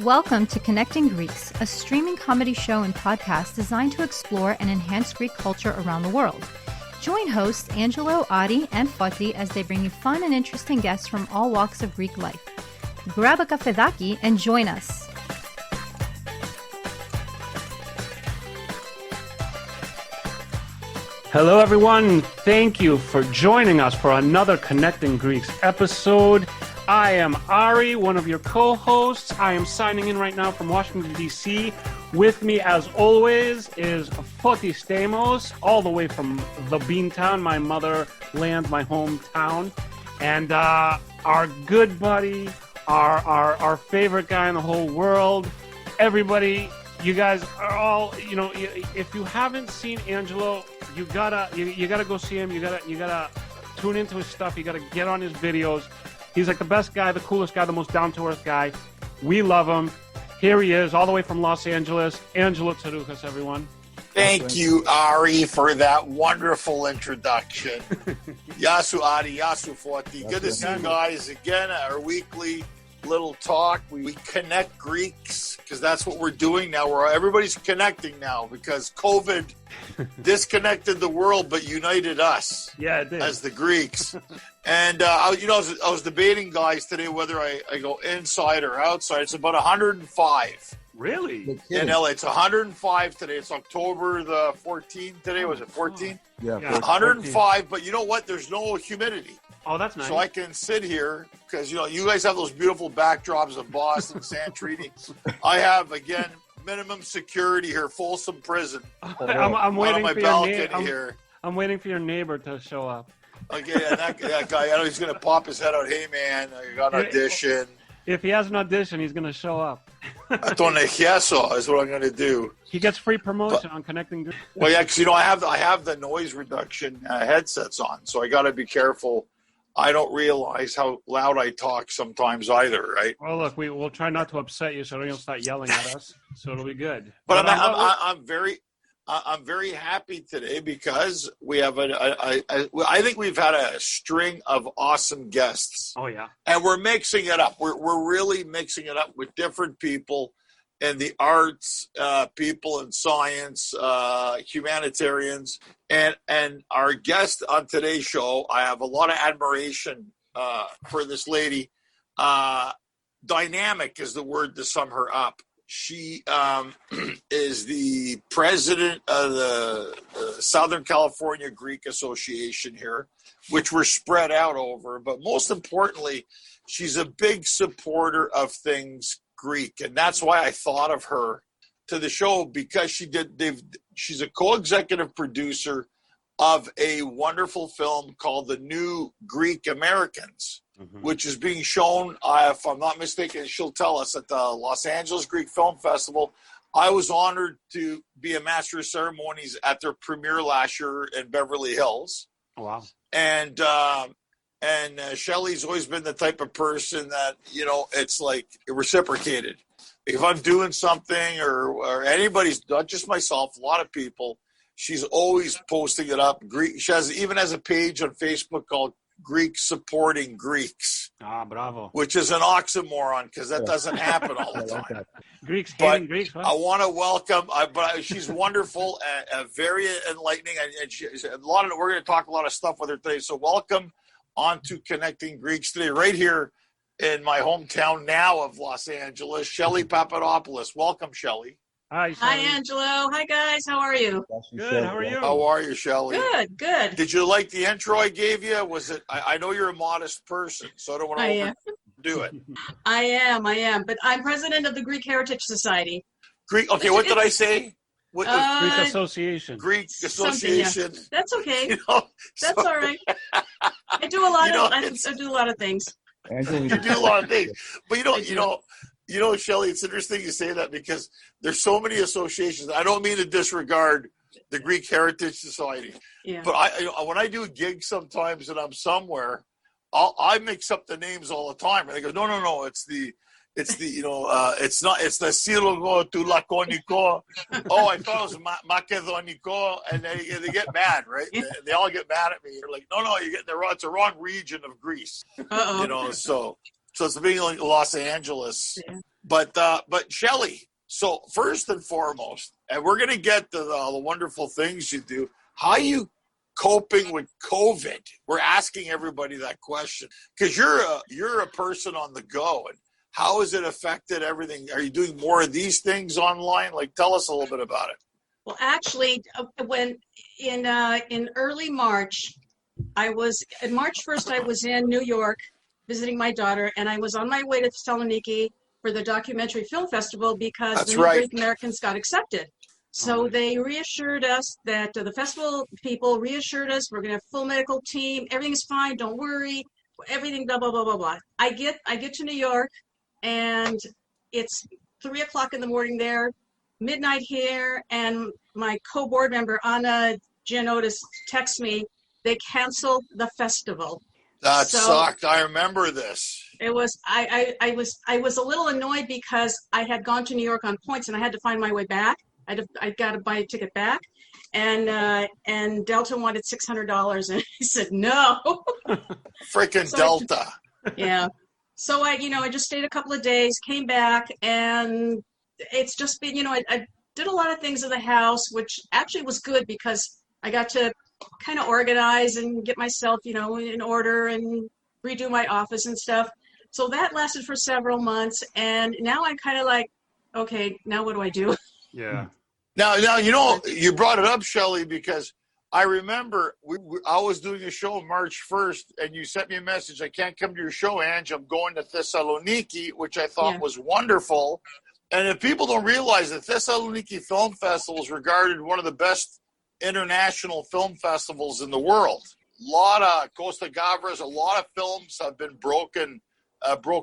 Welcome to Connecting Greeks, a streaming comedy show and podcast designed to explore and enhance Greek culture around the world. Join hosts Angelo, Adi, and Foti as they bring you fun and interesting guests from all walks of Greek life. Grab a kafedaki and join us. Hello, everyone. Thank you for joining us for another Connecting Greeks episode. I am Ari, one of your co-hosts. I am signing in right now from Washington, D.C. With me, as always, is Foti Stamos, all the way from the Beantown, my motherland, my hometown. And our good buddy, our favorite guy in the whole world. Everybody, you guys are all, if you haven't seen Angelo, you gotta go see him. You gotta tune into his stuff. You gotta get on his videos. He's like the best guy, the coolest guy, the most down-to-earth guy. We love him. Here he is, all the way from Los Angeles. Angelo Tsaroukas, everyone. Thank you, Ari, for that wonderful introduction. Yasu Adi, Yasu Foti. Good to see you guys again at our weekly little talk. We connect Greeks, because that's what we're doing now. Everybody's connecting now because COVID disconnected the world but united us. Yeah, it did. As the Greeks. And I was debating, guys, today whether I go inside or outside. It's about 105. Really? In LA. It's 105 today. It's October the 14th today. Was it 14? Yeah. 105, but you know what? There's no humidity. Oh, that's nice. So I can sit here because, you guys have those beautiful backdrops of Boston, Santrini. I have, again, minimum security here, Folsom Prison. I'm waiting on my for balcony here. I'm waiting for your neighbor to show up. Okay, and that guy, I know he's going to pop his head out. Hey, man, I got an audition. If he has an audition, he's going to show up. Atonecheso is what I'm going to do. He gets free promotion on Connecting Greeks. Well, yeah, because, I have the noise reduction headsets on, so I got to be careful. I don't realize how loud I talk sometimes either, right? Well, look, we'll try not to upset you so you don't start yelling at us, so it'll be good. But I'm very happy today because we have I think we've had a string of awesome guests. Oh, yeah. And we're mixing it up. We're really mixing it up with different people in the arts, people in science, humanitarians. And our guest on today's show, I have a lot of admiration for this lady. Dynamic is the word to sum her up. She is the president of the Southern California Greek Association here, which we're spread out over. But most importantly, she's a big supporter of things Greek. And that's why I thought of her to the show, because she's a co-executive producer of a wonderful film called The New Greek Americans, which is being shown, if I'm not mistaken, she'll tell us, at the Los Angeles Greek Film Festival. I was honored to be a master of ceremonies at their premiere last year in Beverly Hills. Wow. And Shelly's always been the type of person that, it's like reciprocated. If I'm doing something or anybody's, not just myself, a lot of people, she's always posting it up. She even has a page on Facebook called Greek Supporting Greeks. Ah, bravo. Which is an oxymoron because that doesn't happen all the time. Greeks hating Greeks. Huh? I want to welcome, but she's wonderful and very enlightening. And we're going to talk a lot of stuff with her today. So welcome onto Connecting Greeks today, right here in my hometown now of Los Angeles. Shelly Papadopoulos. Welcome, Shelly. Hi, Shelly. Hi, Angelo. Hi, guys. How are you? Good. How are you? How are you, Shelly? Good. Did you like the intro I gave you? Was it? I know you're a modest person, so I don't want to overdo it. I am. But I'm president of the Greek Heritage Society. Greek. Okay, what did I say? Greek Association. Greek Association. Yeah. That's okay. That's all right. I do a lot I do a lot of things. You do a lot of things, but Shelly, it's interesting you say that because there's so many associations. I don't mean to disregard the Greek Heritage Society, but when I do a gig sometimes and I'm somewhere, I mix up the names all the time, and they go, no, it's the It's the, it's the Sylogo to Lakoniko. Oh, I thought it was Makedoniko. And they get mad, right? They all get mad at me. They're like, no, you're getting it's the wrong region of Greece. Uh-oh. So it's being like Los Angeles. Yeah. But Shelly, so first and foremost, and we're going to get to the wonderful things you do. How are you coping with COVID? We're asking everybody that question because you're a person on the go. And how has it affected everything? Are you doing more of these things online? Like, tell us a little bit about it. Well, actually, when in early March, in March 1st, I was in New York visiting my daughter, and I was on my way to Thessaloniki for the documentary film festival because the New Greek Americans got accepted. So they reassured us that the festival people reassured us we're going to have full medical team, everything's fine, don't worry, everything blah blah blah blah blah. I get to New York, and it's 3:00 in the morning there, midnight here, and my co-board member Anna Giannotis texts me they canceled the festival. That sucked. I remember this. It was I was a little annoyed because I had gone to New York on points and I had to find my way back. I got to buy a ticket back, and Delta wanted $600, and I said no. Freaking Delta. Yeah. So I just stayed a couple of days, came back, and it's just been I did a lot of things in the house, which actually was good because I got to kind of organize and get myself in order and redo my office and stuff. So that lasted for several months, and now I'm kind of like, okay, now what do I do? Yeah. Now you brought it up, Shelly, because I remember I was doing a show March 1st, and you sent me a message. I can't come to your show, Ange. I'm going to Thessaloniki, which I thought was wonderful. And if people don't realize that Thessaloniki Film Festival is regarded one of the best international film festivals in the world. A lot of Costa Gavras, a lot of films have been broke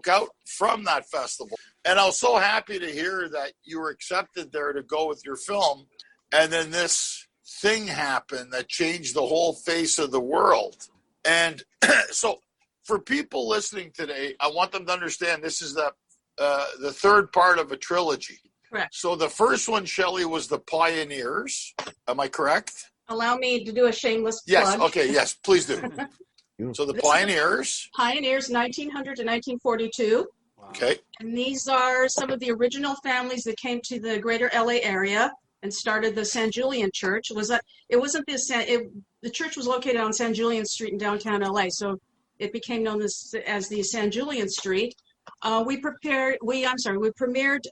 out from that festival. And I was so happy to hear that you were accepted there to go with your film. And then this thing happened that changed the whole face of the world. And so for people listening today, I want them to understand this is the third part of a trilogy. Correct. So the first one, Shelly, was The Pioneers. Am I correct? Allow me to do a shameless plug. Yes. Okay. Yes, please do. So the Pioneers. Pioneers, 1900 to 1942. Okay. And these are some of the original families that came to the greater LA area and started the San Julian Church. The church was located on San Julian Street in downtown LA, so it became known as the San Julian Street. We premiered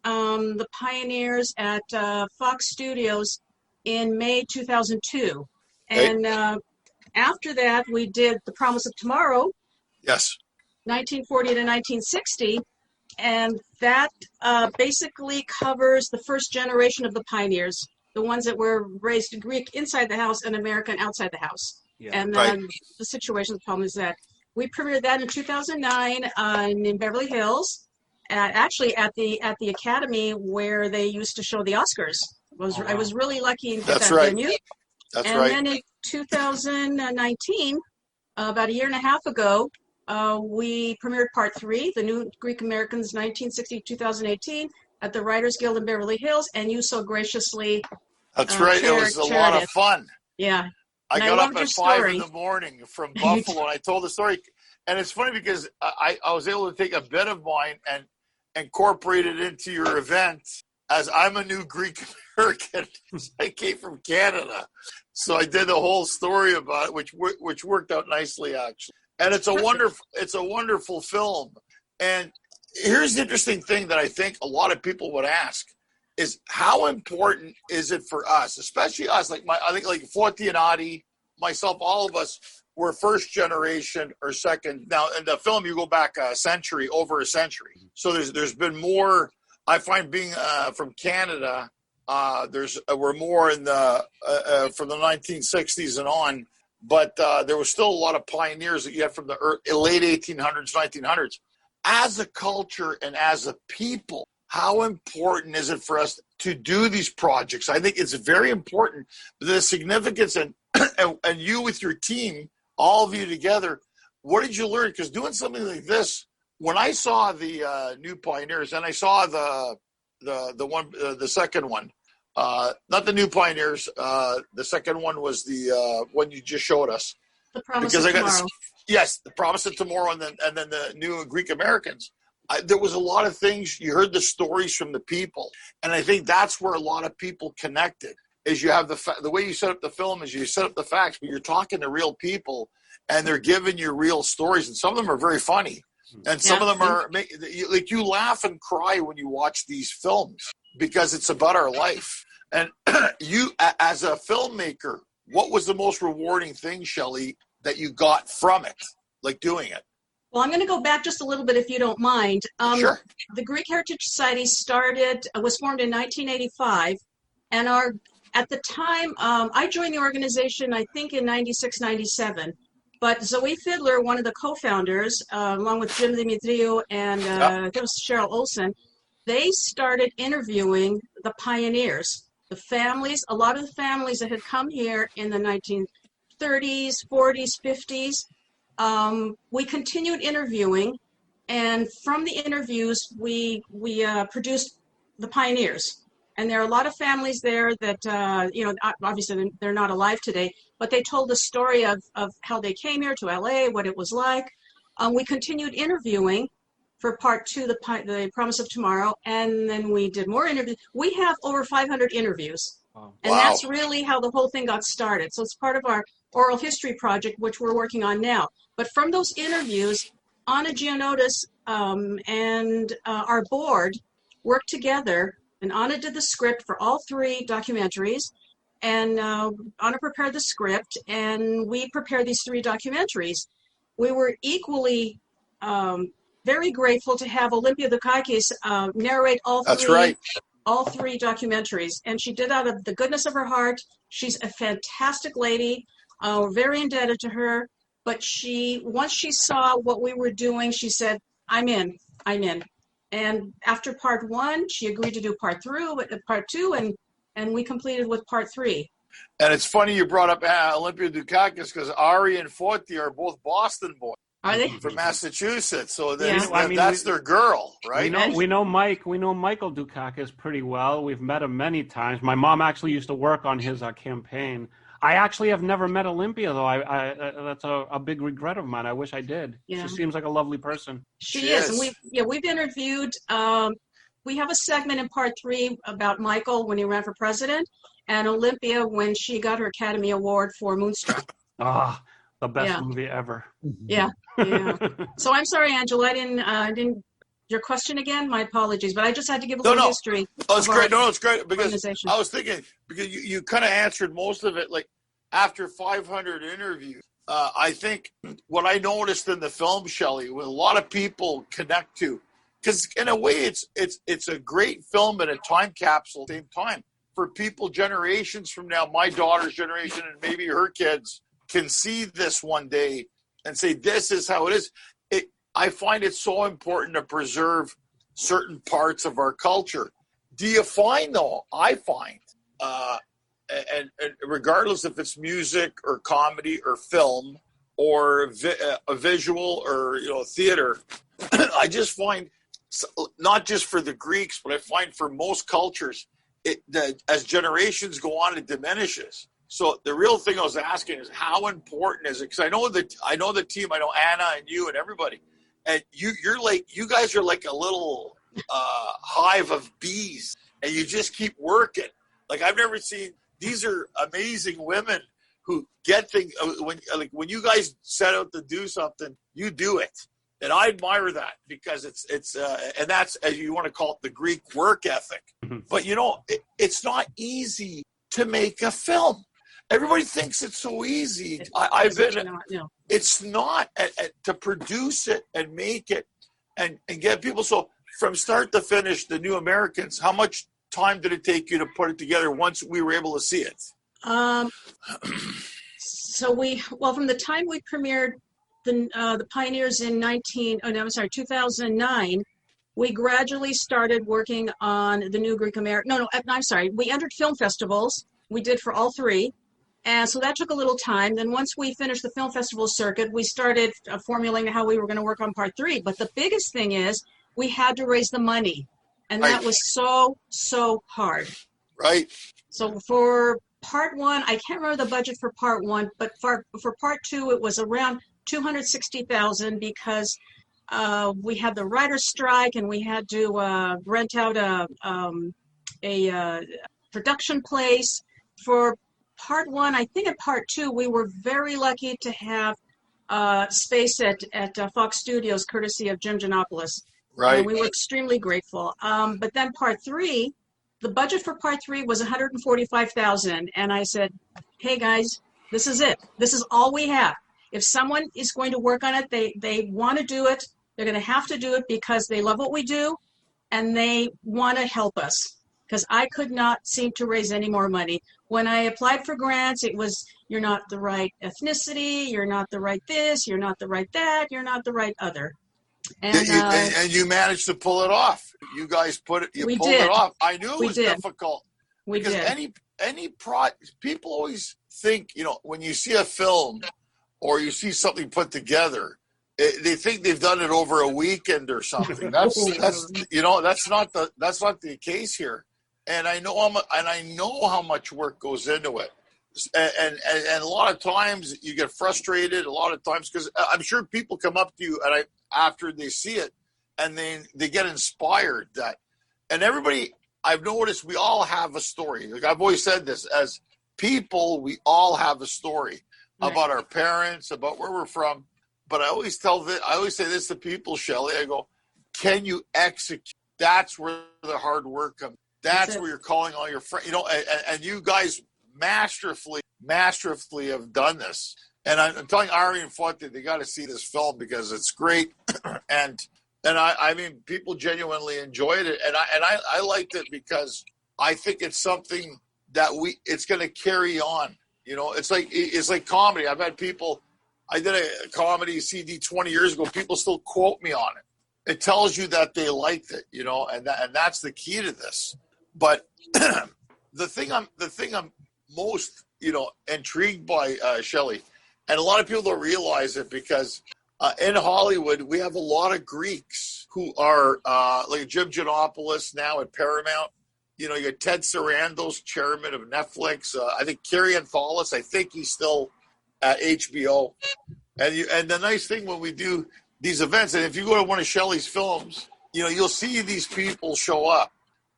the Pioneers at Fox Studios in May 2002. And after that, we did The Promise of Tomorrow. Yes. 1940 to 1960. And that basically covers the first generation of the pioneers, the ones that were raised Greek inside the house and American outside the house. Yeah. And the situation, the problem is that we premiered that in 2009 in Beverly Hills, actually at the Academy where they used to show the Oscars. I was really lucky to get that venue. And then in 2019, about a year and a half ago, we premiered Part 3, The New Greek Americans, 1960-2018, at the Writers Guild in Beverly Hills, and you so graciously That's right. It was a lot of fun. Yeah. I got up at 5 in the morning from Buffalo, and I told the story. And it's funny because I was able to take a bit of mine and incorporate it into your event, as I'm a new Greek American. I came from Canada. So I did the whole story about it, which worked out nicely, actually. And it's a wonderful film. And here's the interesting thing that I think a lot of people would ask is how important is it for us, especially us, I think Forti and Adi, myself, all of us were first generation or second. Now in the film, you go back over a century. So there's been more. I find being from Canada, we're more in the from the 1960s and on. But there was still a lot of pioneers that you had from the late 1800s, 1900s. As a culture and as a people, how important is it for us to do these projects? I think it's very important. The significance and you with your team, all of you together, what did you learn? Because doing something like this, when I saw the New Pioneers and I saw the second one, not the New Pioneers. The second one was the one you just showed us. The Promise of Tomorrow. Yes, The Promise of Tomorrow, and then the New Greek Americans. there was a lot of things. You heard the stories from the people, and I think that's where a lot of people connected. Is you have the way you set up the film is you set up the facts, but you're talking to real people, and they're giving you real stories, and some of them are very funny, and some of them are like you laugh and cry when you watch these films because it's about our life. And you, as a filmmaker, what was the most rewarding thing, Shelly, that you got from it, like doing it? Well, I'm going to go back just a little bit, if you don't mind. Sure. The Greek Heritage Society was formed in 1985, and at the time, I joined the organization, I think, in 96, 97. But Zoe Fiedler, one of the co-founders, along with Jim Dimitriou and Cheryl Olson, they started interviewing the pioneers, the families, a lot of the families that had come here in the 1930s, 40s, 50s. We continued interviewing, and from the interviews, we produced the pioneers. And there are a lot of families there that, obviously they're not alive today, but they told the story of how they came here to LA, what it was like. We continued interviewing for part 2, the Promise of Tomorrow, and then we did more interviews. We have over 500 interviews, and that's really how the whole thing got started. So it's part of our oral history project, which we're working on now. But from those interviews, Anna Giannotis and our board worked together, and Anna did the script for all 3 documentaries, and Anna prepared the script, and we prepared these 3 documentaries. We were equally very grateful to have Olympia Dukakis narrate all 3. That's right. All 3 documentaries, and she did out of the goodness of her heart. She's a fantastic lady. We're very indebted to her. But once she saw what we were doing, she said, I'm in. And after part 1, she agreed to do part 2, and we completed with part 3. And it's funny you brought up Olympia Dukakis because Ari and Forti are both Boston boys. Are they? From Massachusetts, so Yeah. that's their girl, right? We know Michael Dukakis pretty well. We've met him many times. My mom actually used to work on his campaign. I actually have never met Olympia, though. I that's a big regret of mine. I wish I did. Yeah. She seems like a lovely person. She is. And we've interviewed. We have a segment in part 3 about Michael when he ran for president, and Olympia when she got her Academy Award for Moonstruck. The best movie ever. Yeah. So I'm sorry, Angela. I didn't. Your question again? My apologies, but I just had to give a little history. Oh, it's great. No, it's great because I was thinking because you kind of answered most of it. Like after 500 interviews, I think what I noticed in the film, Shelly, with a lot of people connect to, because in a way it's a great film and a time capsule at the same time for people generations from now. My daughter's generation and maybe her kids can see this one day and say, this is how it is. I find it so important to preserve certain parts of our culture. Do you find, though, I find, and regardless if it's music or comedy or film or a visual or theater, I just find, not just for the Greeks, but I find for most cultures, as generations go on, it diminishes. So the real thing I was asking is how important is it? Because I know the team, I know Anna and you and everybody, and you guys are like a little hive of bees, and you just keep working. Like I've never seen. These are amazing women who get things. When you guys set out to do something, you do it, and I admire that because it's and that's, as you want to call it, the Greek work ethic. But it's not easy to make a film. Everybody thinks it's so easy. It's not to produce it and make it and get people. So from start to finish, the New Americans, how much time did it take you to put it together once we were able to see it? So from the time we premiered the Pioneers in 2009, we gradually started working on the new Greek American. We entered film festivals. We did for all 3. And so that took a little time. Then once we finished the film festival circuit, we started formulating how we were going to work on part 3. But the biggest thing is we had to raise the money. And that was so hard. Right. So for part 1, I can't remember the budget for part 1, but for part 2, it was around $260,000 because we had the writer's strike, and we had to rent out a production place. For part one, I think in part two, we were very lucky to have space at Fox Studios, courtesy of Jim Giannopoulos. Right. And we were extremely grateful. But then part three, the budget for part three was $145,000. And I said, hey guys, this is it. This is all we have. If someone is going to work on it, they want to do it. They're going to have to do it because they love what we do and they want to help us. Because I could not seem to raise any more money. When I applied for grants, it was, you're not the right ethnicity, you're not the right this, you're not the right that, you're not the right other. And you managed to pull it off. You guys pulled it off. I knew it was difficult. Because people always think, when you see a film or you see something put together, they think they've done it over a weekend or something. That's not the case here. And I know how much work goes into it. And a lot of times you get frustrated. A lot of times because I'm sure people come up to you after they see it, and they get inspired. And everybody, I've noticed, we all have a story. Like I've always said this, as people, we all have a story about our parents, about where we're from. But I always say this to people, Shelly. I go, can you execute? That's where the hard work comes. That's where you're calling all your friends. And you guys masterfully have done this. And I'm telling Ari and Fonte, they got to see this film because it's great. and I mean, people genuinely enjoyed it. And I liked it because I think it's something that it's going to carry on. It's like comedy. I've had people. I did a comedy CD 20 years ago. People still quote me on it. It tells you that they liked it, and that's the key to this. But the thing I'm most, intrigued by, Shelly, and a lot of people don't realize it because in Hollywood we have a lot of Greeks who are like Jim Giannopoulos now at Paramount. You got Ted Sarandos, chairman of Netflix. I think Kerry Antholis. I think he's still at HBO. And the nice thing when we do these events, and if you go to one of Shelly's films, you'll see these people show up,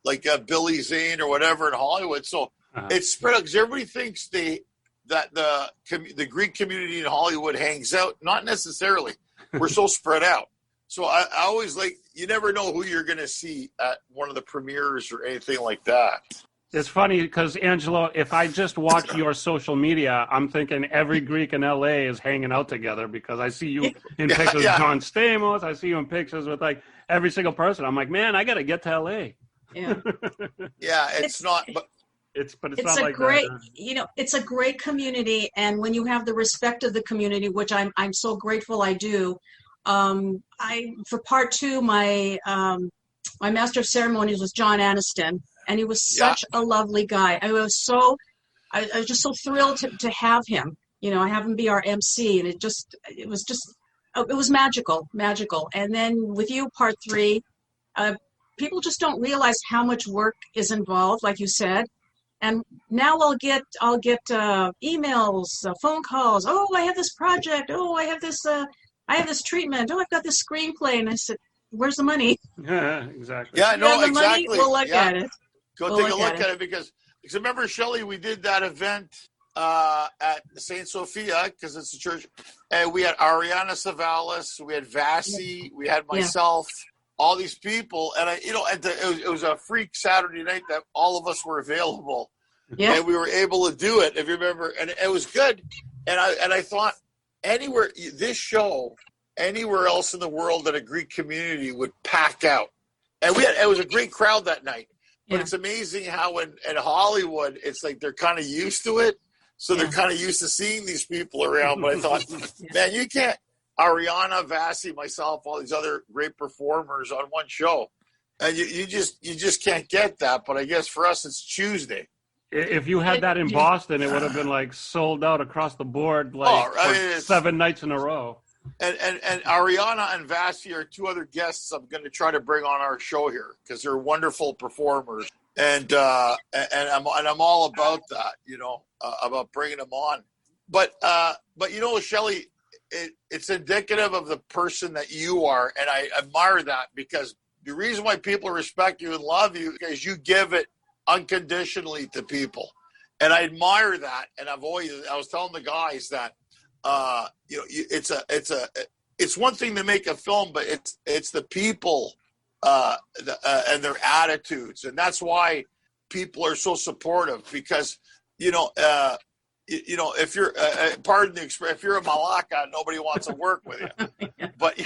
like Billy Zane or whatever in Hollywood. So it's spread out because everybody thinks that the Greek community in Hollywood hangs out. Not necessarily. We're so spread out. So I always you never know who you're going to see at one of the premieres or anything like that. It's funny because, Angelo, if I just watch your social media, I'm thinking every Greek in LA is hanging out together because I see you in pictures with John Stamos. I see you in pictures with every single person. I'm like, man, I got to get to LA. Yeah. It's not, but it's not a like great, that. it's a great community. And when you have the respect of the community, which I'm so grateful I do, for part two, my master of ceremonies was John Aniston. And he was such a lovely guy. I was just so thrilled to have him. I have him be our MC, and it was magical. And then with you, part three, people just don't realize how much work is involved, like you said. And now I'll get emails, phone calls. Oh, I have this project. Oh, I have this treatment. Oh, I've got this screenplay. And I said, where's the money? Yeah, exactly. Yeah, no, the exactly. Money, we'll look at it. Go take a look at it because remember, Shelly, we did that event at St. Sophia because it's a church, and we had Ariana Savalas, we had Vasi, we had myself, all these people, and it was a freak Saturday night that all of us were available, and we were able to do it. If you remember, and it was good, and I thought anywhere else in the world that a Greek community would pack out, and it was a great crowd that night. But it's amazing how in Hollywood, it's like they're kind of used to it. So they're kind of used to seeing these people around. But I thought, man, you can't, Ariana, Vasi, myself, all these other great performers on one show. And you just can't get that. But I guess for us, it's Tuesday. If you had that in Boston, it would have been sold out across the board, for 7 nights in a row. And Ariana and Vasi are two other guests I'm going to try to bring on our show here because they're wonderful performers, and I'm all about that, about bringing them on. But Shelly, it's indicative of the person that you are, and I admire that, because the reason why people respect you and love you is you give it unconditionally to people, and I admire that. And I was telling the guys that it's one thing to make a film, but it's the people and their attitudes, and that's why people are so supportive, because if you're pardon the expression, if you're a malaka, nobody wants to work with you. But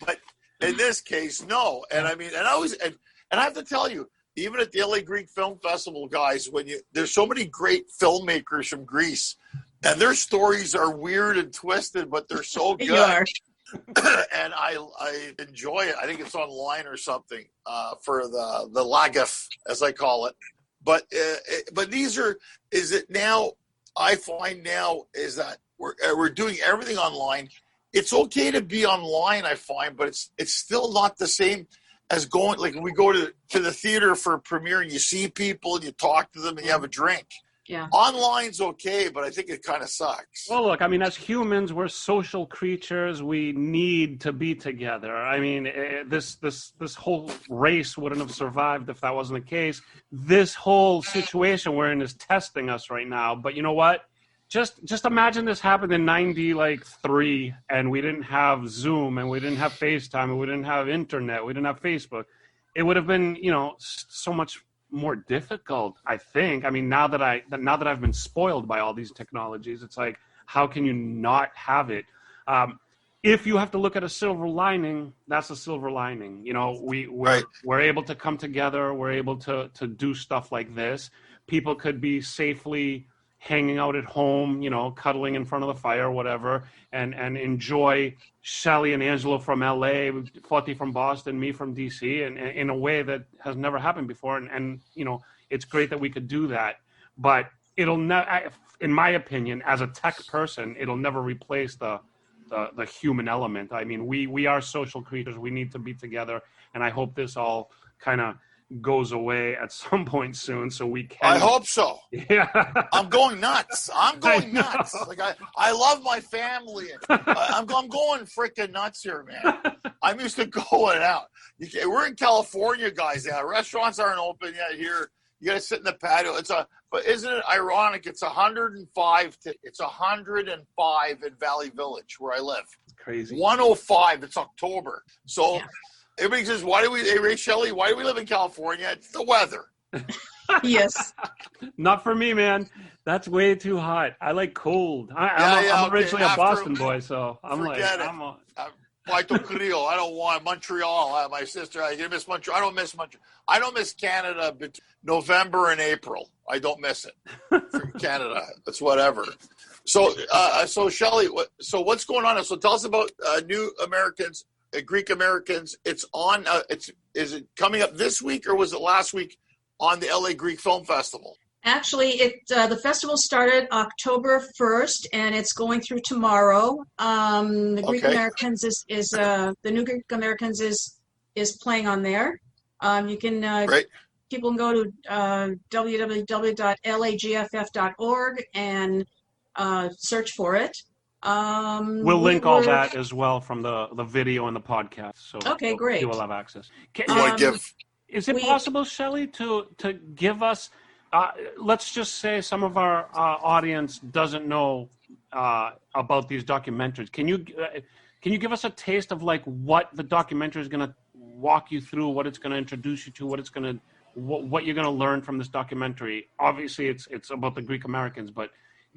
but in this case, no. And I mean, and I have to tell you, even at the LA Greek Film Festival, guys, there's so many great filmmakers from Greece, and their stories are weird and twisted, but they're so good. You are. And I enjoy it. I think it's online or something for the Lagaf, as I call it. But I find now is that we're doing everything online. It's okay to be online, I find, but it's still not the same as going, like we go to the theater for a premiere and you see people and you talk to them and you have a drink. Yeah. Online's okay, but I think it kind of sucks. Well, look, I mean, as humans, we're social creatures. We need to be together. I mean, this whole race wouldn't have survived if that wasn't the case. This whole situation we're in is testing us right now. But you know what? Just imagine this happened in 93, and we didn't have Zoom, and we didn't have FaceTime, and we didn't have internet, we didn't have Facebook. It would have been, so much more difficult, I think. I mean, now that I've been spoiled by all these technologies, it's like, how can you not have it? If you have to look at a silver lining, that's a silver lining. We're able to come together. We're able to do stuff like this. People could be safely hanging out at home, cuddling in front of the fire, whatever, and enjoy Shelly and Angelo from LA, Foti from Boston, me from DC, and in a way that has never happened before. And it's great that we could do that. But it'll never, in my opinion, as a tech person, it'll never replace the human element. I mean, we are social creatures. We need to be together. And I hope this all kind of goes away at some point soon, so we can. I hope so. Yeah, I'm going nuts. Nuts. Like I love my family. I'm going freaking nuts here, man. I'm used to going out. We're in California, guys. Now restaurants aren't open yet here. You got to sit in the patio. But isn't it ironic? It's 105. It's 105 in Valley Village where I live. Crazy. 105. It's October. So. Yeah. Everybody says, Ray Shelley, why do we live in California? It's the weather. Yes. Not for me, man. That's way too hot. I like cold. I'm originally a Boston boy, so I'm like, I don't want Montreal. My sister, I miss Montreal. I don't miss Montreal. I don't miss Canada between November and April. I don't miss it from Canada. It's whatever. So Shelley, what's going on? So tell us about New Americans. Greek Americans. It's on. Is it coming up this week or was it last week on the LA Greek Film Festival? Actually, the festival started October 1st and it's going through tomorrow. The Greek Americans is the New Greek Americans is playing on there. You can people can go to www.lagff.org and search for it. We'll link all that as well from the video and the podcast. So great. You will have access. Is it possible, Shelley, to give us, let's just say some of our audience doesn't know about these documentaries. Can you give us a taste of like what the documentary is going to walk you through, what it's going to introduce you to, what you're going to learn from this documentary? Obviously, it's about the Greek Americans, but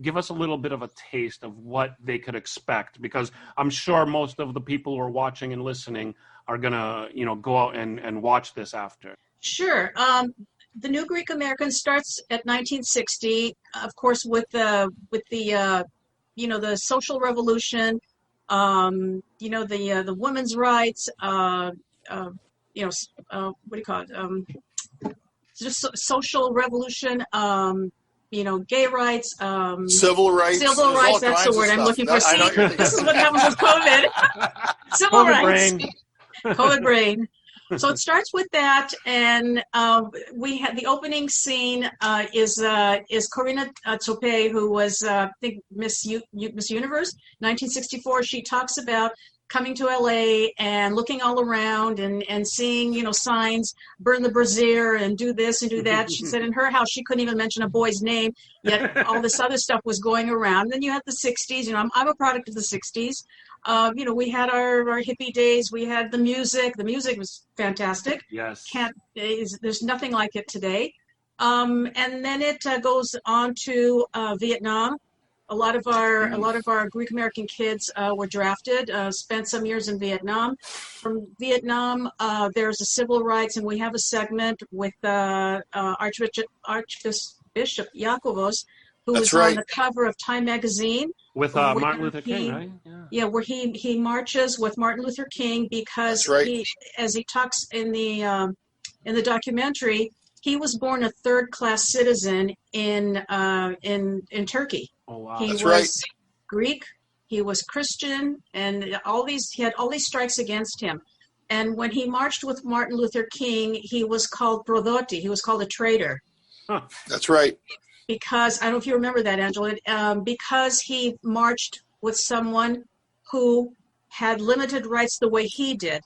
give us a little bit of a taste of what they could expect, because I'm sure most of the people who are watching and listening are going to, go out and watch this after. Sure. The New Greek Americans starts at 1960, of course, with the social revolution, the women's rights, what do you call it? Just social revolution, gay rights, civil rights. Civil rights, that's the word I'm looking for. See, this is what happens with COVID. Civil rights. COVID brain. So it starts with that, and we had the opening scene is Corina Tope, who was I think Miss Universe 1964. She talks about coming to LA and looking all around and seeing signs, burn the brazier and do this and do that. She said in her house she couldn't even mention a boy's name, yet all this other stuff was going around. Then you had the 60s. I'm a product of the 60s. We had our hippie days. We had the music. The music was fantastic. Yes. There's nothing like it today. And then it goes on to Vietnam. A lot of our Greek American kids were drafted, spent some years in Vietnam. From Vietnam, there's a civil rights, and we have a segment with Archbishop Yakovos, who was on the cover of Time magazine. With Martin Luther King, right? Yeah, where he marches with Martin Luther King because he, as he talks in the documentary, he was born a third-class citizen in Turkey. Oh wow! He was Greek, he was Christian, and he had all these strikes against him. And when he marched with Martin Luther King, he was called prodoti. He was called a traitor. Huh. That's right. Because I don't know if you remember that, Angela. Because he marched with someone who had limited rights the way he did.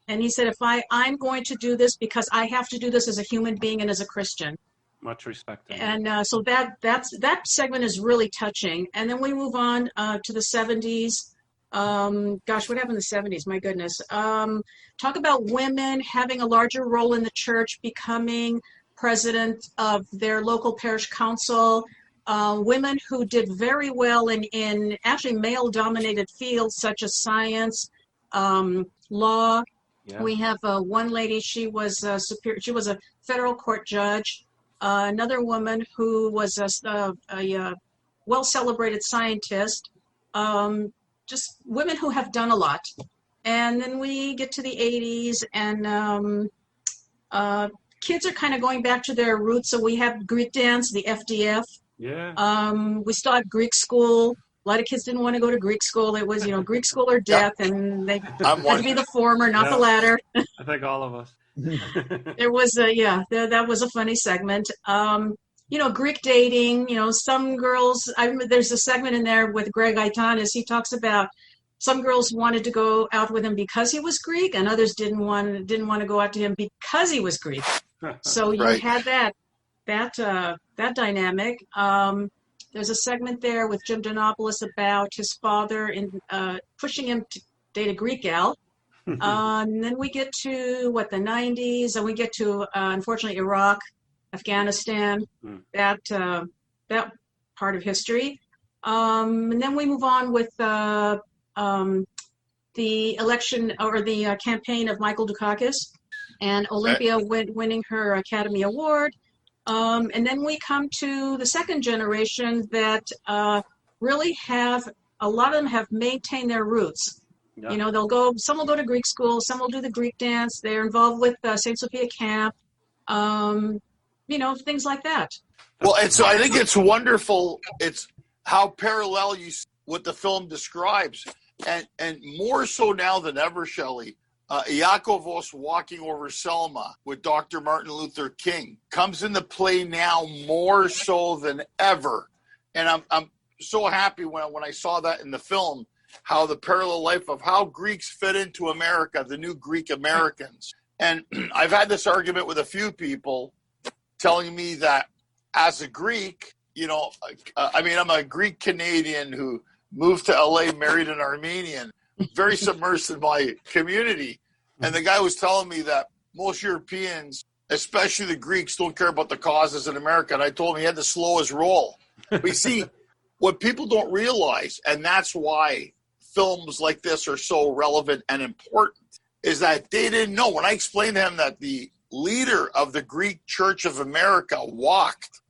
And he said, if I'm going to do this because I have to do this as a human being and as a Christian. Much respect. And so that segment is really touching. And then we move on to the 70s. Gosh, what happened in the 70s? My goodness. Talk about women having a larger role in the church, becoming president of their local parish council. Women who did very well in actually male-dominated fields such as science, law. Yeah. We have one lady. She was She was a federal court judge. Another woman who was a well-celebrated scientist. Just women who have done a lot. And then we get to the 80s, and kids are kind of going back to their roots. So we have Greek dance, the FDF. Yeah. We still have Greek school. A lot of kids didn't want to go to Greek school. It was, Greek school or death, and they had to be the former, not the latter. I think all of us. There was that was a funny segment. Greek dating. Some girls. I remember there's a segment in there with Greg Aitanis. He talks about some girls wanted to go out with him because he was Greek, and others didn't want to go out to him because he was Greek. So you had that dynamic. There's a segment there with Jim Donopoulos about his father pushing him to date a Greek gal. And then we get to the 90s, and we get to unfortunately Iraq, Afghanistan, that part of history. And then we move on with the election or the campaign of Michael Dukakis and Olympia winning her Academy Award. And then we come to the second generation that really a lot of them have maintained their roots. Yeah. Some will go to Greek school, some will do the Greek dance. They're involved with St. Sophia Camp, things like that. Well, and so I think it's wonderful. It's how parallel what the film describes. And more so now than ever, Shelley, Iakovos walking over Selma with Dr. Martin Luther King comes into play now more so than ever. And I'm so happy when I saw that in the film, how the parallel life of how Greeks fit into America, the new Greek Americans. And I've had this argument with a few people telling me that as a Greek, I'm a Greek Canadian who moved to LA, married an Armenian, very submersed in my community. And the guy was telling me that most Europeans, especially the Greeks, don't care about the causes in America. And I told him he had to slow his roll. But you see, what people don't realize, and that's why films like this are so relevant and important, is that they didn't know. When I explained to him that the leader of the Greek Church of America walked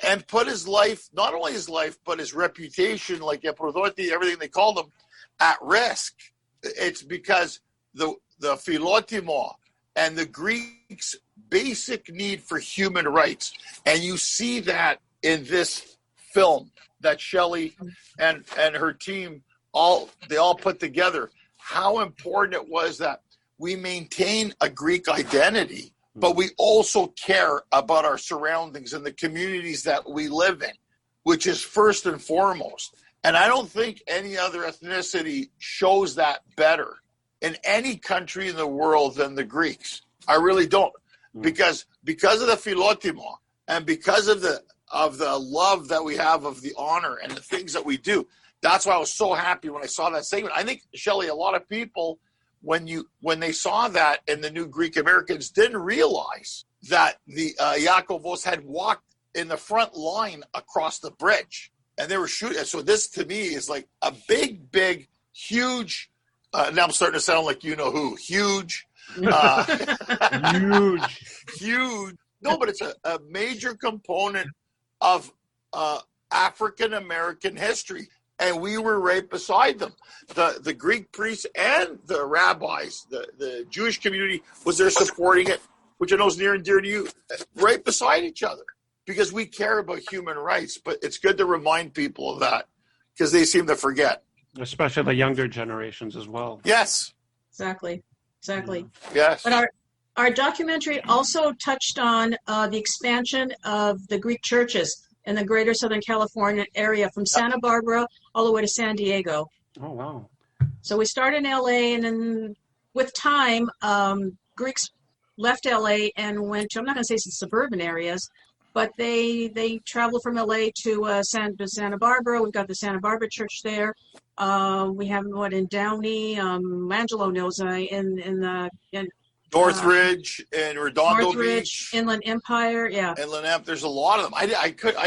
and put his life, not only his life, but his reputation, like Eprodoti, everything they called him, at risk. It's because the philotimo and the Greeks' basic need for human rights. And you see that in this film that Shelley and her team all put together, how important it was that we maintain a Greek identity, but we also care about our surroundings and the communities that we live in, which is first and foremost. And I don't think any other ethnicity shows that better in any country in the world than the Greeks. I really don't. Because of the philotimo and because of the love that we have of the honor and the things that we do. That's why I was so happy when I saw that segment. I think, Shelly, a lot of people, when they saw that and the new Greek Americans didn't realize that the Iakovos had walked in the front line across the bridge and they were shooting. So this to me is like a big, huge, now I'm starting to sound like you know who, huge. Huge. No, but it's a major component of African American history. And we were right beside them. The Greek priests and the rabbis, the Jewish community was there supporting it, which I know is near and dear to you, right beside each other, because we care about human rights. But it's good to remind people of that because they seem to forget. Especially the younger generations as well. Yes. Exactly. Yes. But our documentary also touched on the expansion of the Greek churches in the greater Southern California area from Santa Barbara all the way to San Diego. Oh, wow. So we started in LA, and then with time, Greeks left LA and went to, I'm not going to say some suburban areas, but they traveled from LA to Santa Barbara. We've got the Santa Barbara church there. We have in Downey, Angelo knows in Northridge and Redondo Northridge, Beach, Inland Empire, yeah. Inland Empire. There's a lot of them. I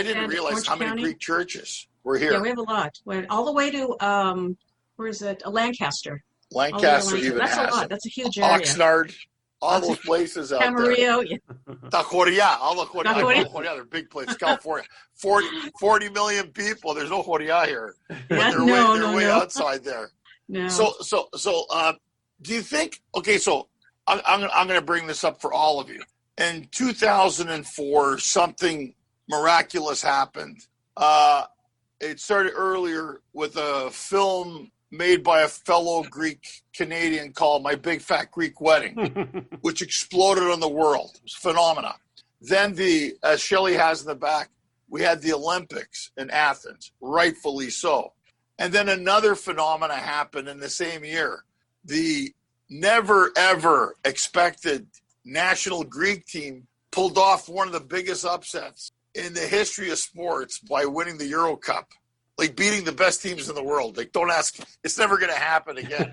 didn't And realize Orange how many County. Greek churches were here. Yeah, we have a lot. Went all the way to where is it? Lancaster. Lancaster even That's has a lot. it. That's a huge area. Oxnard, all those places out there. Camarillo, yeah. Taqueria, all the Joria, they're big places. California, 40 million people. There's no Joria here. Yeah, But they're way outside there. No. So, do you think? Okay, so I'm going to bring this up for all of you. In 2004, something miraculous happened. It started earlier with a film made by a fellow Greek Canadian called My Big Fat Greek Wedding, which exploded on the world. It was a phenomenon. Then as Shelly has in the back, we had the Olympics in Athens, rightfully so. And then another phenomena happened in the same year. The never, ever expected national Greek team pulled off one of the biggest upsets in the history of sports by winning the Euro Cup, like beating the best teams in the world. Like, don't ask, it's never going to happen again.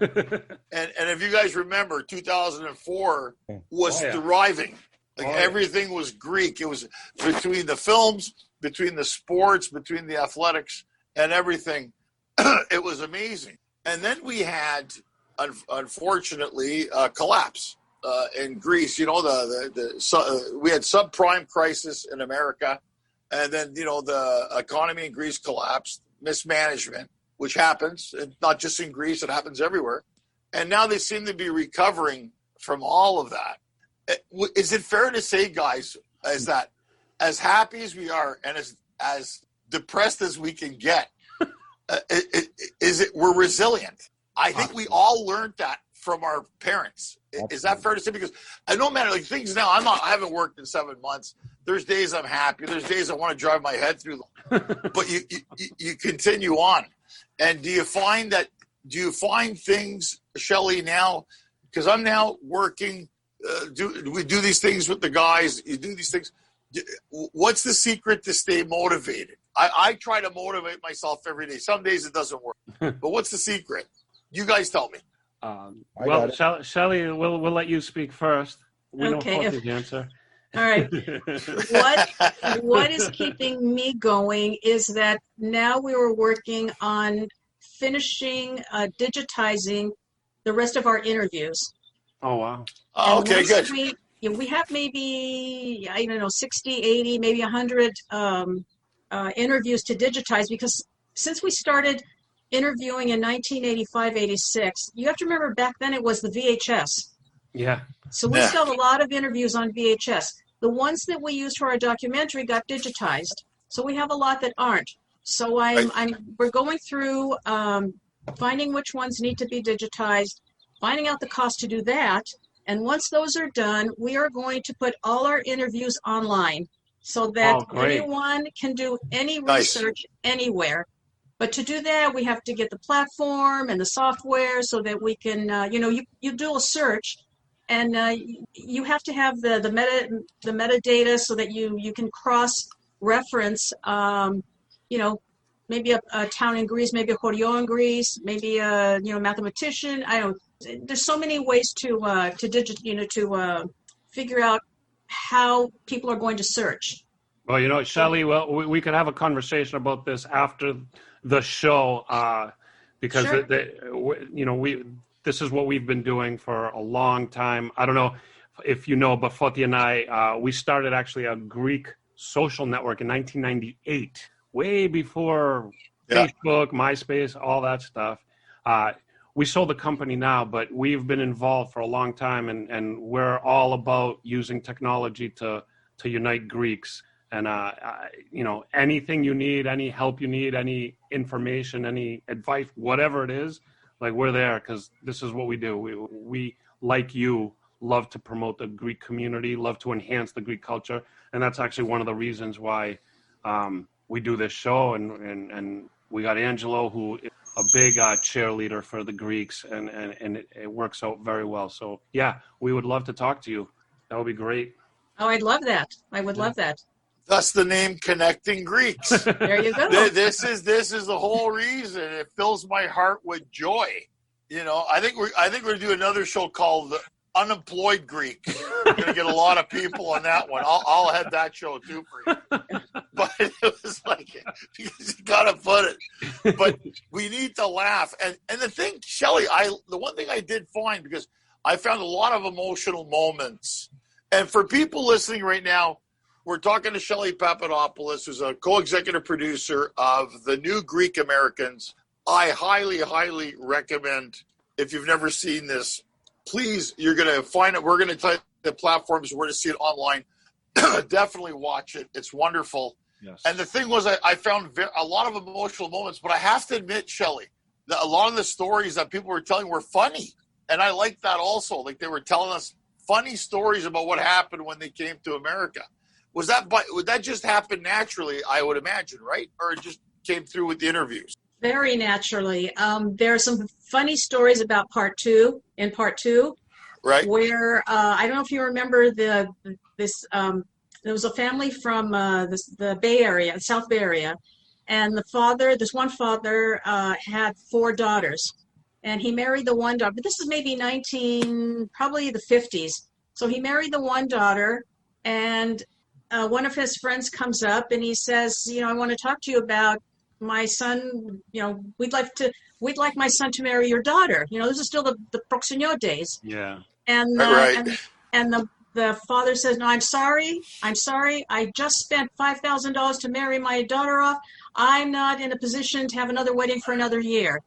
and if you guys remember, 2004 was thriving. Like everything was Greek. It was between the films, between the sports, between the athletics and everything. It was amazing. And then we had, unfortunately, a collapse in Greece. You know, we had subprime crisis in America. And then, the economy in Greece collapsed, mismanagement, which happens, and not just in Greece, it happens everywhere. And now they seem to be recovering from all of that. Is it fair to say, guys, is that as happy as we are and as depressed as we can get, we're resilient? I think we all learned that from our parents. Is that fair to say? Because I know, man, like things now, I haven't worked in 7 months. There's days I'm happy. There's days I want to drive my head through them. But you continue on. And do you find things, Shelly, now? Because I'm now working. We do these things with the guys. You do these things. What's the secret to stay motivated? I try to motivate myself every day. Some days it doesn't work. But what's the secret? You guys tell me. Shelly, we'll let you speak first. We know the answer. All right. What is keeping me going is that now we were working on finishing digitizing the rest of our interviews. Oh, wow. Oh, okay, good. We have maybe, 60, 80, maybe 100 interviews to digitize, because since we started interviewing in 1985, 86, you have to remember back then it was the VHS. Yeah. So we still have a lot of interviews on VHS. The ones that we used for our documentary got digitized. So we have a lot that aren't. So we're going through finding which ones need to be digitized. finding out the cost to do that. And once those are done, we are going to put all our interviews online so that anyone can do any research anywhere. But to do that, we have to get the platform and the software so that we can, you do a search, and you have to have the metadata so that you can cross-reference, maybe a town in Greece, maybe a chorion in Greece, maybe a mathematician. I don't. There's so many ways to figure out how people are going to search. Well, Shelly, we could have a conversation about this after the show, because Sure. this is what we've been doing for a long time. I don't know if you know, but Foti and I, we started actually a Greek social network in 1998, way before Facebook, MySpace, all that stuff. We sold the company now, but we've been involved for a long time, and we're all about using technology to unite Greeks. And, anything you need, any help you need, any information, any advice, whatever it is, like, we're there, because this is what we do. We, like you, love to promote the Greek community, love to enhance the Greek culture. And that's actually one of the reasons why we do this show. And we got Angelo, who is a big cheerleader for the Greeks, and it works out very well. So, yeah, we would love to talk to you. That would be great. Oh, I'd love that. I would love that. Thus the name Connecting Greeks. There you go. This is the whole reason. It fills my heart with joy. I think we're going to do another show called The Unemployed Greek. We're going to get a lot of people on that one. I'll have that show too for you. But it was like, because you got to put it. But we need to laugh. And the thing, Shelly, the one thing I did find, because I found a lot of emotional moments. And for people listening right now, we're talking to Shelly Papadopoulos, who's a co-executive producer of the new Greek Americans. I highly, highly recommend, if you've never seen this, please, you're going to find it. We're going to tell you the platforms where to see it online. Definitely watch it. It's wonderful. Yes. And the thing was, I found a lot of emotional moments, but I have to admit, Shelly, that a lot of the stories that people were telling were funny. And I like that also. Like, they were telling us funny stories about what happened when they came to America. Would that just happen naturally, I would imagine, right? Or it just came through with the interviews? Very naturally. There are some funny stories about part two, right? Where I don't know if you remember there was a family from the Bay Area, South Bay Area, and this one father had 4 daughters, and he married the one daughter. But this is maybe probably the 50s. So he married the one daughter, and one of his friends comes up and he says, I want to talk to you about my son. We'd like my son to marry your daughter. This is still the proxenio days. Yeah. And right. and the father says, no, I'm sorry. I just spent $5,000 to marry my daughter off. I'm not in a position to have another wedding for another year.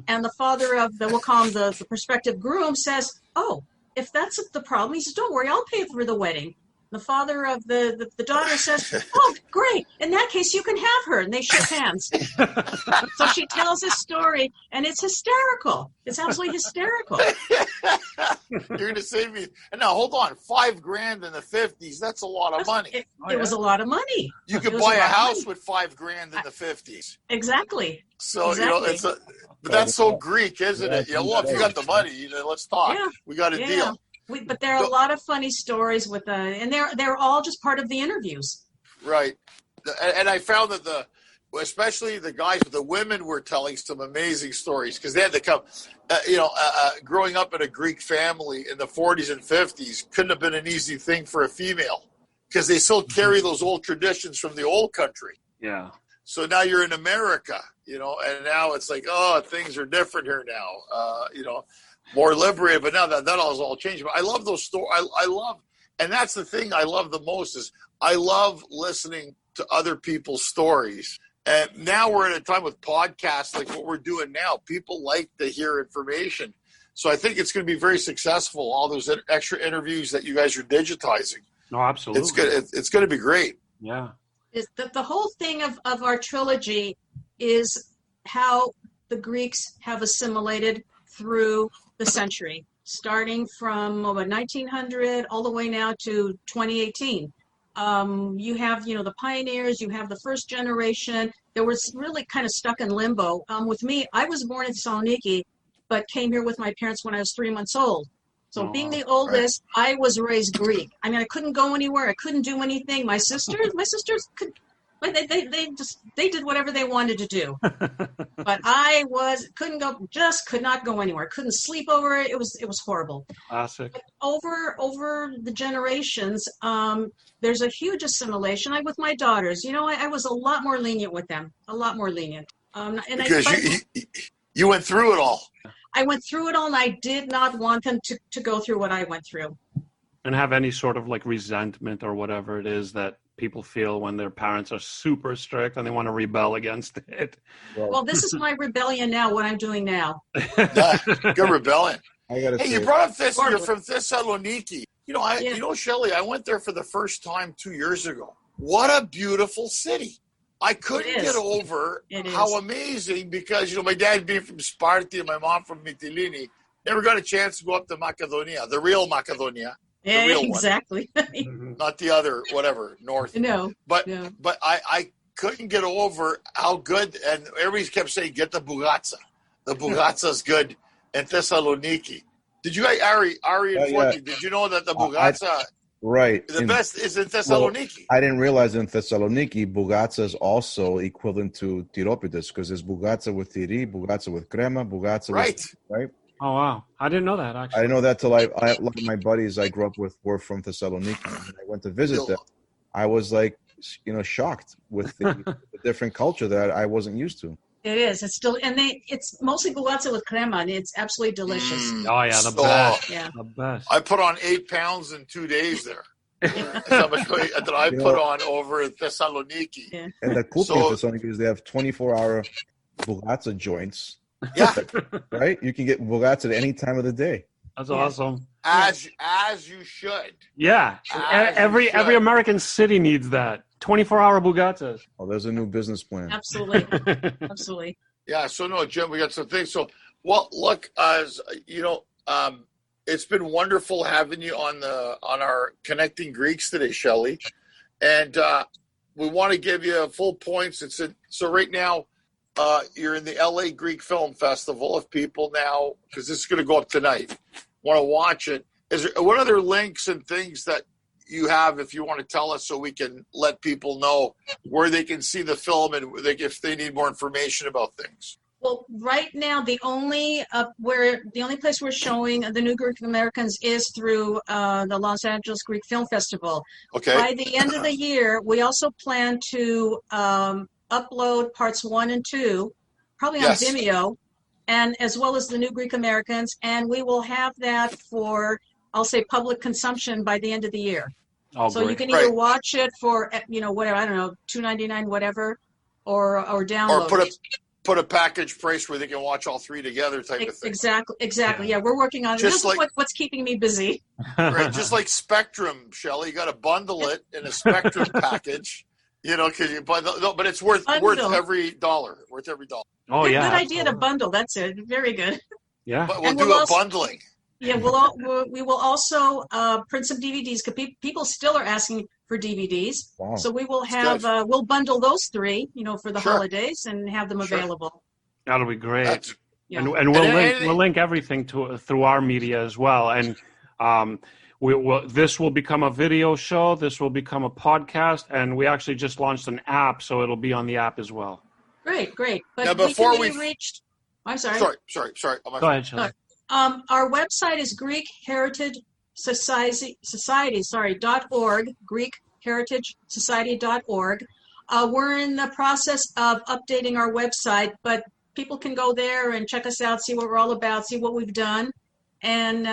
And the father of we'll call him the prospective groom says, oh, if that's the problem, he says, don't worry, I'll pay for the wedding. The father of the daughter says, oh, great. In that case, you can have her. And they shook hands. So she tells this story, and it's hysterical. It's absolutely hysterical. You're going to save me. And now, hold on. $5,000 in the 50s. That's a lot of money. It was a lot of money. You could buy a house with $5,000 in the 50s. Exactly. So, exactly. But that's so Greek, isn't it? If you got the money, let's talk. Yeah. We got a deal. But there are a lot of funny stories and they're all just part of the interviews. Right. And I found that especially the guys, the women were telling some amazing stories, because they had to come, growing up in a Greek family in the 40s and 50s couldn't have been an easy thing for a female, because they still carry those old traditions from the old country. Yeah. So now you're in America, and now it's like, oh, things are different here now, more liberated, but now that has all changed. But I love those stories. I love, and that's the thing I love the most, is I love listening to other people's stories. And now we're at a time with podcasts like what we're doing now. People like to hear information. So I think it's going to be very successful, all those extra interviews that you guys are digitizing. No, absolutely. It's going to be great. Yeah. The whole thing of our trilogy is how the Greeks have assimilated through the century. starting from about 1900 all the way now to 2018. You have, the pioneers, you have the first generation. There was really kind of stuck in limbo. With me, I was born in Thessaloniki, but came here with my parents when I was 3 months old. So being the oldest, I was raised Greek. I mean, I couldn't go anywhere. I couldn't do anything. My sisters could, they did whatever they wanted to do. But I could not go anywhere. Couldn't sleep over it. It was horrible. Classic. But over the generations, there's a huge assimilation. With my daughters, I was a lot more lenient with them, a lot more lenient. Because you went through it all. I went through it all, and I did not want them to go through what I went through. And have any sort of like resentment or whatever it is that people feel when their parents are super strict and they want to rebel against it. Well, this is my rebellion now, what I'm doing now. Good rebellion. Hey, you brought up this, you're from Thessaloniki. Shelly, I went there for the first time 2 years ago. What a beautiful city. I couldn't get over how amazing, because, my dad being from Sparti and my mom from Mytilene, never got a chance to go up to Macedonia, the real Macedonia. Yeah, exactly. Not the other, whatever, north. No. But I couldn't get over how good, and everybody kept saying, get the bugatsa. The bugatsa's good in Thessaloniki. Did you guys, Ari and Forty, did you know that the bugatsa... Right. The best is in Thessaloniki. Well, I didn't realize in Thessaloniki, bugatsa is also equivalent to tiropides, because there's bugatsa with tiri, bugatsa with crema, bugatsa with... Right. Oh, wow. I didn't know that, actually. I didn't know that till a lot of my buddies I grew up with were from Thessaloniki. When I went to visit them, I was shocked with the different culture that I wasn't used to. It is. It's still, and it's mostly bugatsa with crema, and it's absolutely delicious. Oh yeah, the best. Yeah, the best. I put on 8 pounds in 2 days there. That's how much weight that I put on over in Thessaloniki. Yeah. And the cool thing in Thessaloniki is they have 24-hour bugatsa joints. Yeah. Right? You can get bugatsa at any time of the day. That's awesome. As you should. Yeah. Every American city needs that. 24-hour bugatsas. Oh, there's a new business plan. Absolutely. Absolutely. Yeah, so no, Jim, we got some things. So, well, look, as it's been wonderful having you on our Connecting Greeks today, Shelly. And we want to give you full points. So right now, you're in the LA Greek Film Festival. If people now, because this is going to go up tonight, want to watch it, what other links and things that you have, if you want to tell us, so we can let people know where they can see the film and if they need more information about things? Well, right now, the only place we're showing the new Greek Americans is through the Los Angeles Greek Film Festival. Okay. By the end of the year, we also plan to upload parts 1 and 2, probably on Vimeo, and as well as the new Greek Americans, and we will have that for, I'll say, public consumption by the end of the year. Oh, so great. you can either watch it for, whatever, I don't know, $2.99, whatever, or download or it. Put a package price where they can watch all 3 together type of thing. Exactly. Yeah, we're working on it. This is what's keeping me busy. Right, just like Spectrum, Shelly, you got to bundle it in a Spectrum package. Because but it's worth every dollar. Worth every dollar. Oh yeah, good idea to bundle. That's it. Very good. Yeah, but we'll do bundling. Yeah, we will also print some DVDs, because people still are asking for DVDs. Wow. So we will have we'll bundle those 3, for the holidays, and have them available. That'll be great. And we'll link everything through our media as well. And this will become a video show. This will become a podcast, and we actually just launched an app, so it'll be on the app as well. Great. But now, before we reached, I'm sorry. Sorry. Go ahead, Shelly. Our website is Greek Heritage Society.org. Greek Heritage Society.org. We're in the process of updating our website, but people can go there and check us out, see what we're all about, see what we've done. And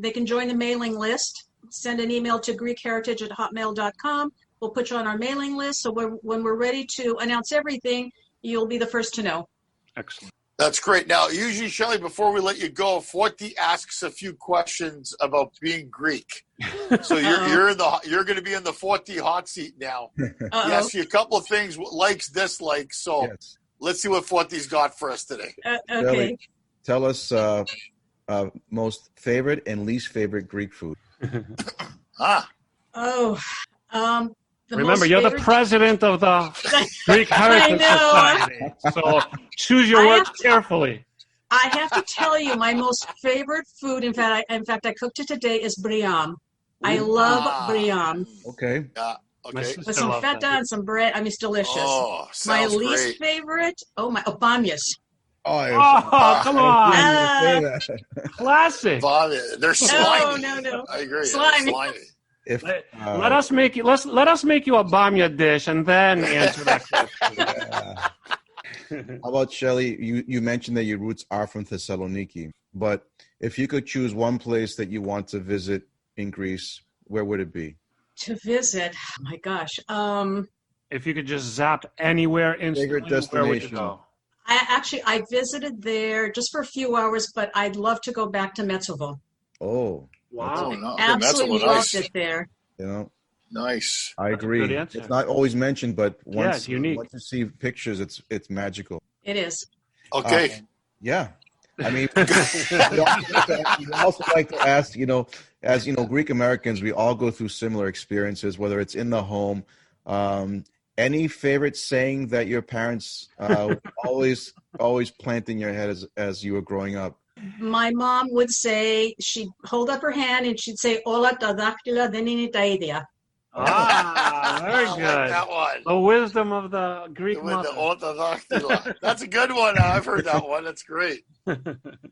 they can join the mailing list. Send an email to greekheritage@hotmail.com. We'll put you on our mailing list. So when we're ready to announce everything, you'll be the first to know. Excellent. That's great. Now, usually, Shelly, before we let you go, Forty asks a few questions about being Greek. So you're going to be in the Forty hot seat now. He asks you a couple of things, likes, dislikes. So let's see what Forty's got for us today. Okay. Tell us most favorite and least favorite Greek food? Oh, the Remember, most you're the favorite- president of the Greek Heritage Society, so choose your words carefully. I have to tell you, my most favorite food, in fact, I cooked it today, is briam. I love briam. Okay. My Okay. sister With some loves feta that. and some bread. I mean, it's delicious. Oh, My sounds least great. favorite, bamyas. Oh, come on. Classic. They're slimy. No. I agree. Slimy. Slimy. If Let us make you a bamya dish and then answer that question. How about Shelly? You mentioned that your roots are from Thessaloniki, but if you could choose one place that you want to visit in Greece, where would it be? To visit, oh my gosh. If you could just zap anywhere instantly, where would you go? I visited there just for a few hours, but I'd love to go back to Metsovo. Oh, Wow. No. Absolutely That's loved nice. it there. you know, Nice. I That's a agree. good answer. It's not always mentioned, but once it's unique. once you see pictures, it's magical. It is. Okay. Yeah. I mean, we also like to ask, as Greek Americans, we all go through similar experiences, whether it's in the home. Any favorite saying that your parents always plant in your head as you were growing up? My mom would say, she'd hold up her hand and she'd say, Ola ta daktila denini ta idea. Very I like good. that one. The wisdom of the Greek With mother. the orthodoxy. That's a good one. I've heard that one. That's great.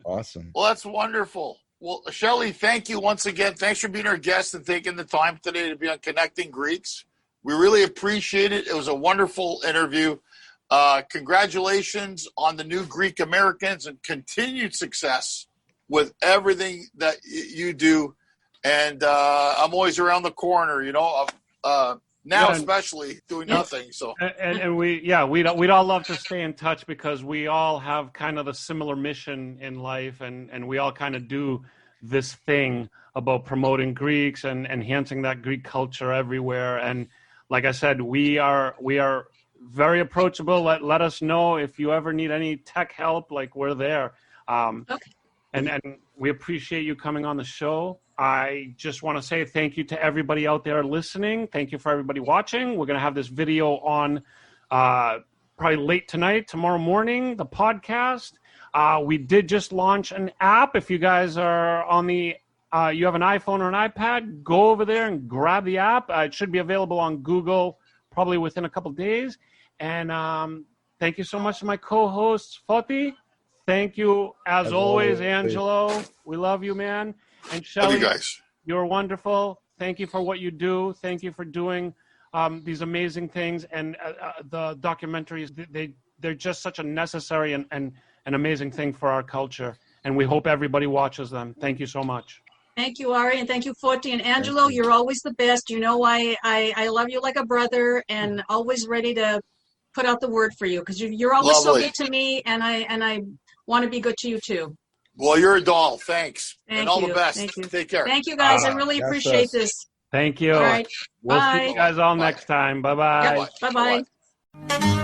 Awesome. Well, that's wonderful. Well, Shelly, thank you once again. Thanks for being our guest and taking the time today to be on Connecting Greeks. We really appreciate it. It was a wonderful interview. Congratulations on the new Greek Americans and continued success with everything that you do. And I'm always around the corner, now especially doing nothing. So And we'd all love to stay in touch because we all have kind of the similar mission in life, and we all kind of do this thing about promoting Greeks and enhancing that Greek culture everywhere. And like I said, we are very approachable. Let us know if you ever need any tech help. Like, we're there. Okay. And we appreciate you coming on the show. I just want to say thank you to everybody out there listening. Thank you for everybody watching. We're going to have this video on probably late tonight, tomorrow morning, the podcast. We did just launch an app. If you guys are on you have an iPhone or an iPad, go over there and grab the app. It should be available on Google probably within a couple of days. And thank you so much to my co-hosts, Foti. Thank you, as always, Angelo. We love you, man. And Shelly, you're wonderful. Thank you for what you do. Thank you for doing these amazing things. And the documentaries, they're just such a necessary and an amazing thing for our culture. And we hope everybody watches them. Thank you so much. Thank you, Ari, and thank you, Foti. And Angelo, you're always the best. You know I love you like a brother and always ready to put out the word for you because you're always so good to me, and I want to be good to you too. Well, you're a doll. Thanks. Thank all you. the best. Thank you. Take care. Thank you, guys. I really appreciate this. Thank you. All right. We'll Bye. see you guys all next time. Bye-bye. Yep. Bye-bye.